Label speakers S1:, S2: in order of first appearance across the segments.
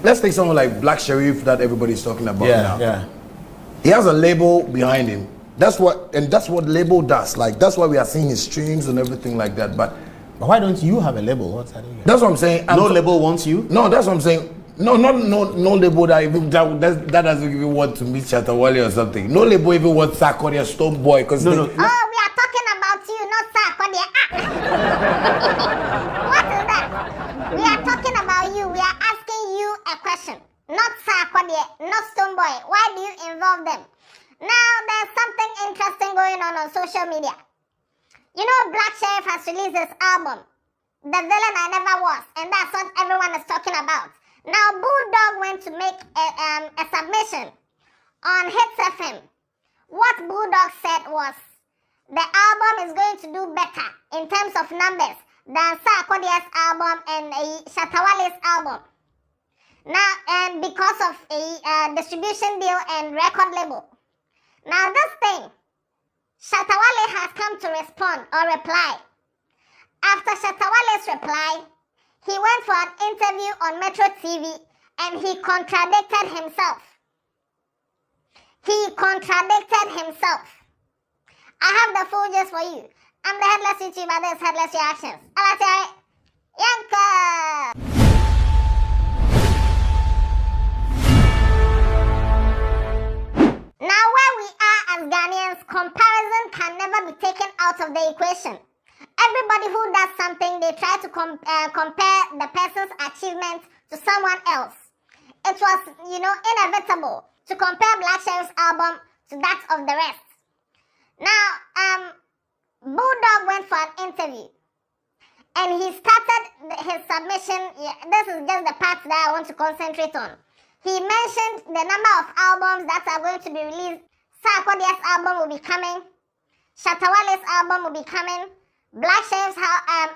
S1: let's take someone like Black Sherif that everybody's talking about now.
S2: Yeah.
S1: He has a label behind him. That's what label does. Like that's why we are seeing his streams and everything like that. But
S2: why don't you have a label? What's that?
S1: That's what I'm saying.
S2: No label wants you?
S1: No, that's what I'm saying. No label that doesn't even want to meet Shatta Wale or something. No label even wants Sarkodie or Stone Boy because
S3: Oh, we are talking about you, not Sarkodie. What is that? We are talking about you. We are asking you a question, not Sarkodie, not Stone Boy. Why do you involve them? Now there's something interesting going on social media. You know, Black Sherif has released his album, The Villain I Never Was, and that's what everyone is talking about. Now, Bulldog went to make a submission on Hitz FM. What Bulldog said was, the album is going to do better in terms of numbers than Sarkodie's album and Shatta Wale's album. Now, and because of a distribution deal and record label. Now, this thing, Shatta Wale has come to respond or reply. After Shatta Wale's reply, he went for an interview on Metro TV and he contradicted himself. He contradicted himself. I have the full gist for you. I'm the Headless YouTuber, this is Headless Reactions. Yanka! Now where we are as Ghanaians, comparison can never be taken out of the equation. Everybody who does something, they try to compare the person's achievement to someone else. It was, inevitable to compare Black Sherif's album to that of the rest. Now, Bulldog went for an interview and he started his submission. This is just the part that I want to concentrate on. He mentioned the number of albums that are going to be released. Sarkodie's album will be coming. Shatta Wale's album will be coming. Black Sherif's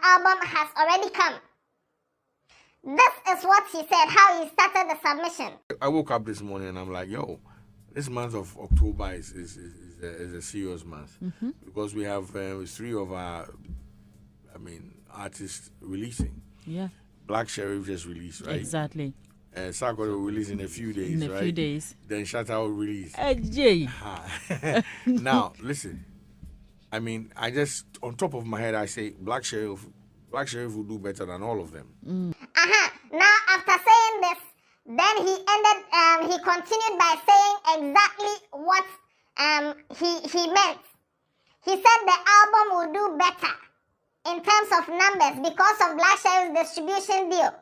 S3: album has already come. This is what he said, how he started the submission.
S4: I woke up this morning and I'm like, yo, this month of October is a serious month because we have 3 of our, artists releasing.
S5: Yeah.
S4: Black Sherif just released, right?
S5: Exactly.
S4: Sarkodie will release in a few days,
S5: in a few days.
S4: Then Shatta will release. Now, listen. I just, on top of my head, I say Black Sherif will do better than all of them.
S3: Now, after saying this, then he continued by saying exactly what he meant. He said the album will do better in terms of numbers because of Black Sherif's distribution deal.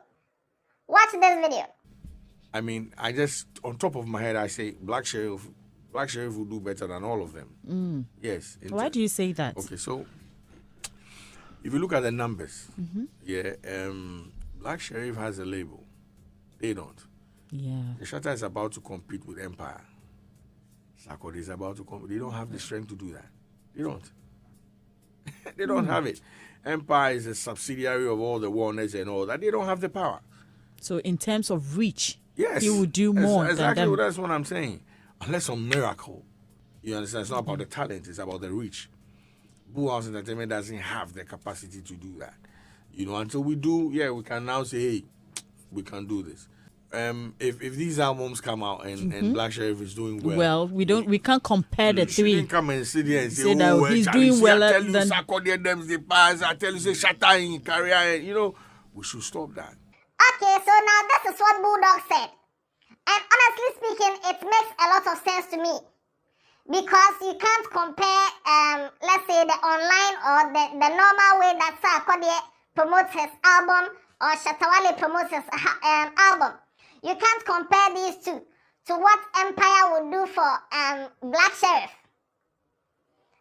S3: Watch this video.
S4: I just, on top of my head, I say Black Sherif will do better than all of them. Yes.
S5: Why do you say that?
S4: Okay, so if you look at the numbers, Black Sherif has a label. They don't.
S5: Yeah.
S4: Shatta is about to compete with Empire. Sarkodie is about to compete. They don't have the strength to do that. They don't. They don't have it. Empire is a subsidiary of all the Warners and all that. They don't have the power.
S5: So in terms of reach,
S4: yes,
S5: he will do more
S4: exactly
S5: than them.
S4: That's what I'm saying. Unless some miracle. You understand? It's not about the talent, it's about the reach. Boo House Entertainment doesn't have the capacity to do that. Until we do, we can now say, hey, we can do this. If these albums come out and Black Sherif is doing well,
S5: we can't compare the three.
S4: She didn't come and sit there and say
S5: he's doing well.
S4: I tell you, Sarkodie them the pass. I tell you, say Shatta in career. We should stop that.
S3: Okay, so now this is what Bulldog said. And honestly speaking, it makes a lot of sense to me. Because you can't compare, let's say, the online or the normal way that Sarkodie promotes his album or Shatta Wale promotes his album. You can't compare these two to what Empire would do for Black Sherif.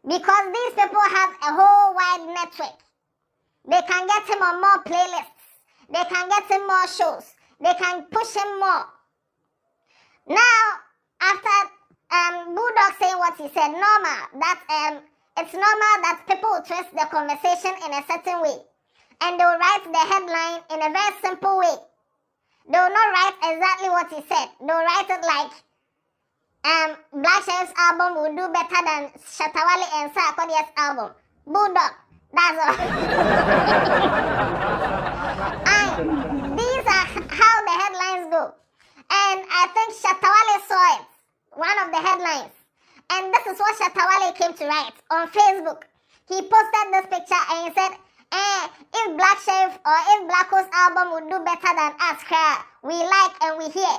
S3: Because these people have a whole wide network. They can get him on more playlists. They can get him more shows. They can push him more. Now, after Bulldog saying what he said, it's normal that people will twist the conversation in a certain way. And they will write the headline in a very simple way. They will not write exactly what he said. They will write it like, Black Sherif's album will do better than Shatta Wale and Sarkodie's album. Bulldog. That's all. And these are how the headlines go. And I think Shatta Wale saw it, one of the headlines. And this is what Shatta Wale came to write on Facebook. He posted this picture and he said, if Black Sherif or if Black Coast album would do better than us, we like and we hear.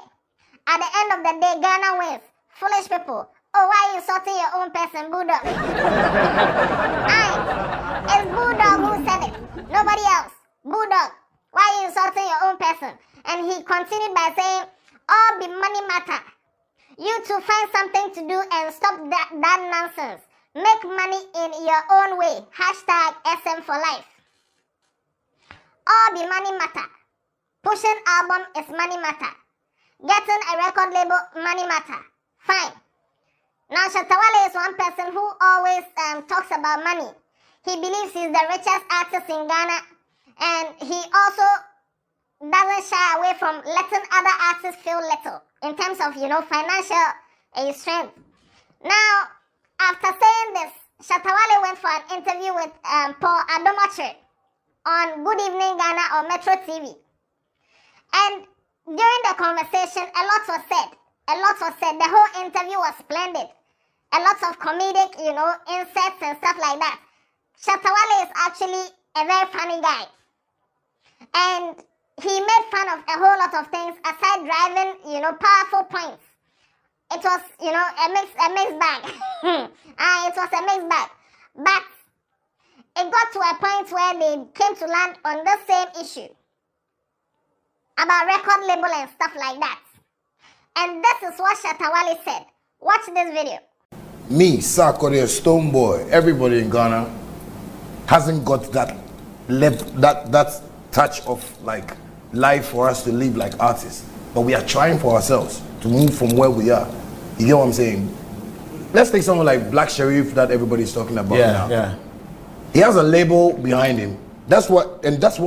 S3: At the end of the day, Ghana wins. Foolish people. Oh, why are you insulting your own person, Bulldog? It's Bulldog who said it. Nobody else. Bulldog. Why are you insulting your own person? And he continued by saying, all be money matter. You to find something to do and stop that nonsense. Make money in your own way. Hashtag SM for life. All be money matter. Pushing album is money matter. Getting a record label, money matter. Fine. Now, Shatta Wale is one person who always talks about money. He believes he's the richest artist in Ghana, and he also doesn't shy away from letting other artists feel little in terms of, financial strength. Now, after saying this, Shatta Wale went for an interview with Paul Adom Okyere on Good Evening Ghana or Metro TV. And during the conversation, a lot was said. The whole interview was splendid. A lot of comedic, inserts and stuff like that. Shatta Wale is actually a very funny guy. And he made fun of a whole lot of things aside driving, powerful points. It was, a mixed bag. It was a mixed bag. But it got to a point where they came to land on the same issue about record label and stuff like that. And this is what Shatta Wale said. Watch this video.
S1: Me, Sarkodie, Stonebwoy, everybody in Ghana hasn't got that touch of like life for us to live like artists. But we are trying for ourselves to move from where we are. You get what I'm saying? Let's take someone like Black Sherif that everybody's talking about now.
S2: Yeah.
S1: He has a label behind him. That's what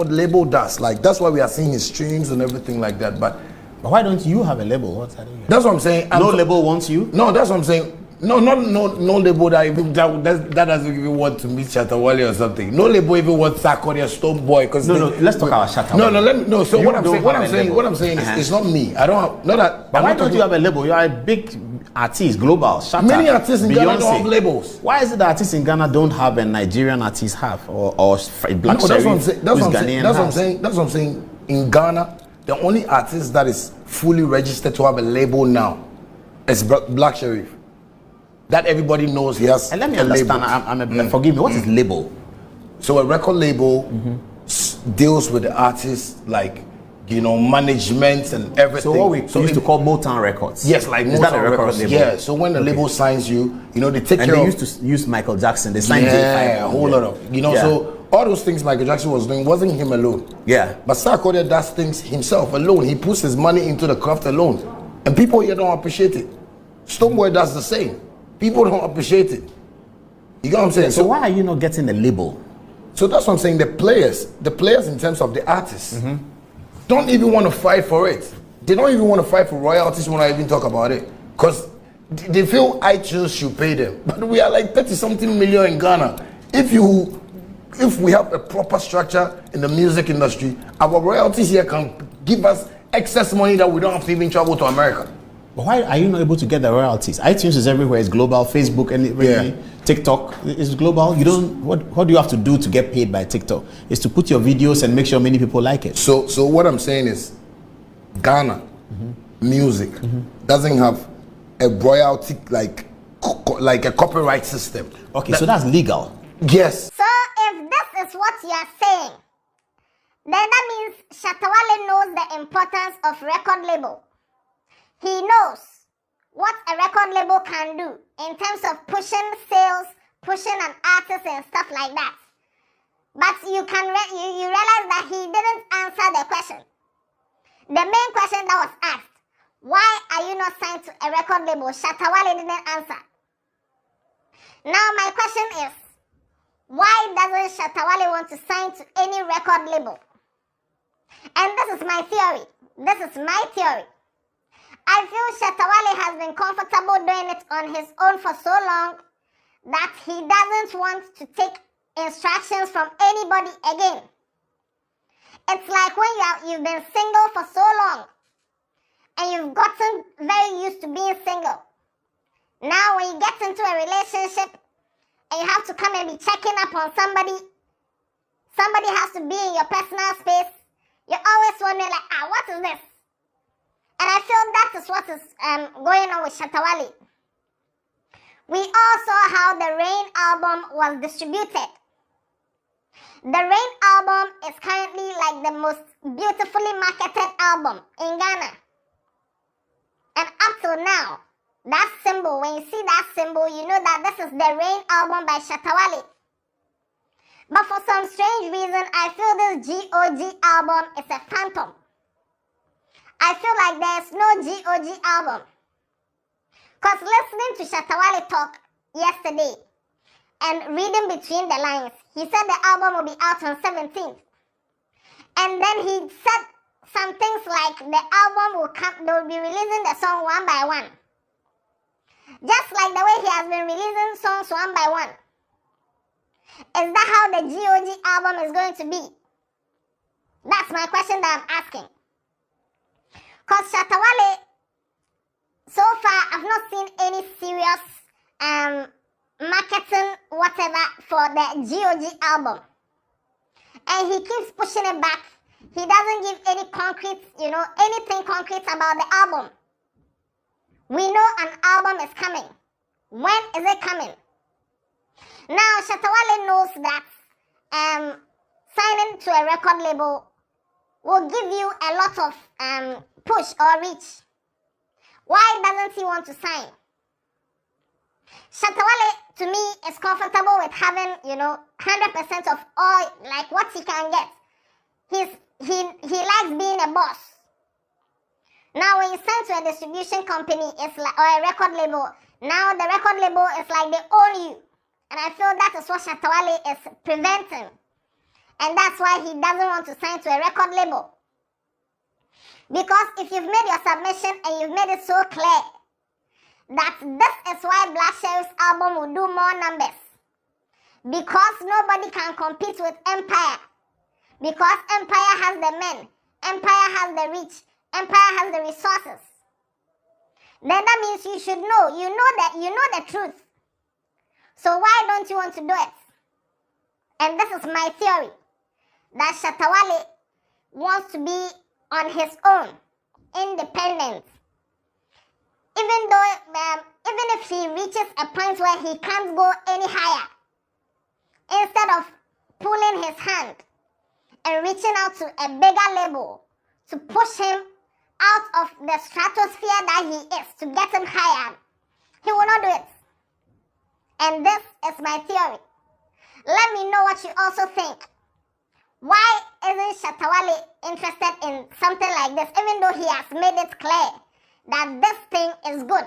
S1: label does. Like that's why we are seeing his streams and everything like that. But
S2: why don't you have a label? What's that?
S1: That's what I'm saying.
S2: No label wants you?
S1: No, that's what I'm saying. No label that doesn't even want to meet Shatta Wale or something. No label even wants Sarkodie or Stonebwoy.
S2: Let's talk about Shatta Wale.
S1: So what I'm saying is it's not me. I don't have, not that.
S2: But why don't you have a label? You are a big artist, global. Shatta,
S1: many artists in Ghana don't have labels.
S2: Why is it that artists in Ghana don't have and Nigerian artists have, or Black Sherif?
S1: That's what I'm saying. In Ghana, the only artist that is fully registered to have a label now is Black Sherif. That everybody knows he has.
S2: And let me understand. Forgive me. What is label?
S1: So a record label deals with the artists, like management and everything.
S2: So what we used to call Motown Records.
S1: Yes, like
S2: is that a record label?
S1: Yeah. So when the label signs you, they take care of.
S2: And they used to use Michael Jackson. They signed
S1: a whole lot of So all those things Michael Jackson was doing wasn't him alone.
S2: Yeah.
S1: But Sarkodie does things himself alone. He puts his money into the craft alone, and people here don't appreciate it. Stonebwoy does the same. People don't appreciate it. You get what I'm saying?
S2: So why are you not getting a label?
S1: So that's what I'm saying. The players in terms of the artists, don't even want to fight for it. They don't even want to fight for royalties when I even talk about it. Because they feel iTunes should pay them. But we are like 30-something million in Ghana. If we have a proper structure in the music industry, our royalties here can give us excess money that we don't have to even travel to America.
S2: But why are you not able to get the royalties? iTunes is everywhere. It's global. Facebook and TikTok is global. You don't. What do you have to do to get paid by TikTok? Is to put your videos and make sure many people like it.
S1: So what I'm saying is, Ghana music doesn't have a royalty like a copyright system.
S2: Okay, so that's legal.
S1: Yes.
S3: So if this is what you are saying, then that means Shatta Wale knows the importance of record label. He knows what a record label can do in terms of pushing sales, pushing an artist and stuff like that. But you realize that he didn't answer the question. The main question that was asked, why are you not signed to a record label? Shatta Wale didn't answer. Now my question is, why doesn't Shatta Wale want to sign to any record label? And this is my theory. I feel Shatta Wale has been comfortable doing it on his own for so long that he doesn't want to take instructions from anybody again. It's like when you've been single for so long and we've gotten very used to being single. Now when you get into a relationship and you have to come and be checking up on somebody has to be in your personal space, you're always wondering like, what is this? And I feel that is what is going on with Shatta Wale. We all saw how the Rain album was distributed. The Rain album is currently like the most beautifully marketed album in Ghana. And up till now, that symbol, when you see that symbol, you know that this is the Rain album by Shatta Wale. But for some strange reason, I feel this G.O.G. album is a phantom. I feel like there's no G.O.G. album. Because listening to Shatta Wale talk yesterday and reading between the lines, he said the album will be out on 17th. And then he said some things like the album will come, they'll be releasing the song one by one. Just like the way he has been releasing songs one by one. Is that how the G.O.G. album is going to be? That's my question that I'm asking. Because Shatta Wale, so far, I've not seen any serious marketing whatever for the G.O.G. album. And he keeps pushing it back. He doesn't give any concrete, anything concrete about the album. We know an album is coming. When is it coming? Now, Shatta Wale knows that signing to a record label will give you a lot of push or reach. Why doesn't he want to sign? Shatta Wale, to me, is comfortable with having, 100% of all, like what he can get. He likes being a boss. Now, when you sign to a distribution company, it's like, or a record label, now the record label is like they own you. And I feel that is what Shatta Wale is preventing. And that's why he doesn't want to sign to a record label. Because if you've made your submission and you've made it so clear that this is why Black Sherif's album will do more numbers. Because nobody can compete with Empire. Because Empire has the men. Empire has the reach. Empire has the resources. Then that means you should know. You know the truth. So why don't you want to do it? And this is my theory. That Shatta Wale wants to be on his own, independent. Even if he reaches a point where he can't go any higher, instead of pulling his hand and reaching out to a bigger label to push him out of the stratosphere that he is to get him higher, he will not do it. And this is my theory. Let me know what you also think. Why isn't Shatta Wale interested in something like this, even though he has made it clear that this thing is good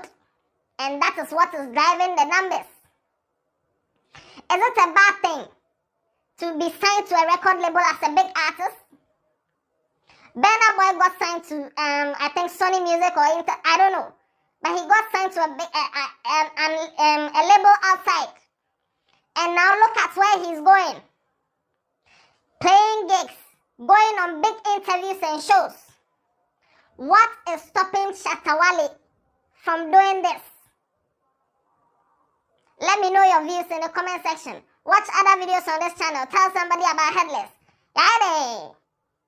S3: and that is what is driving the numbers? Is it a bad thing to be signed to a record label as a big artist? Burna Boy got signed to I think Sony Music or I don't know, but he got signed to a label outside, and now look at where he's going. Playing gigs, going on big interviews and shows. What is stopping Shatta Wale from doing this? Let me know your views in the comment section. Watch other videos on this channel. Tell somebody about Headless. Yay!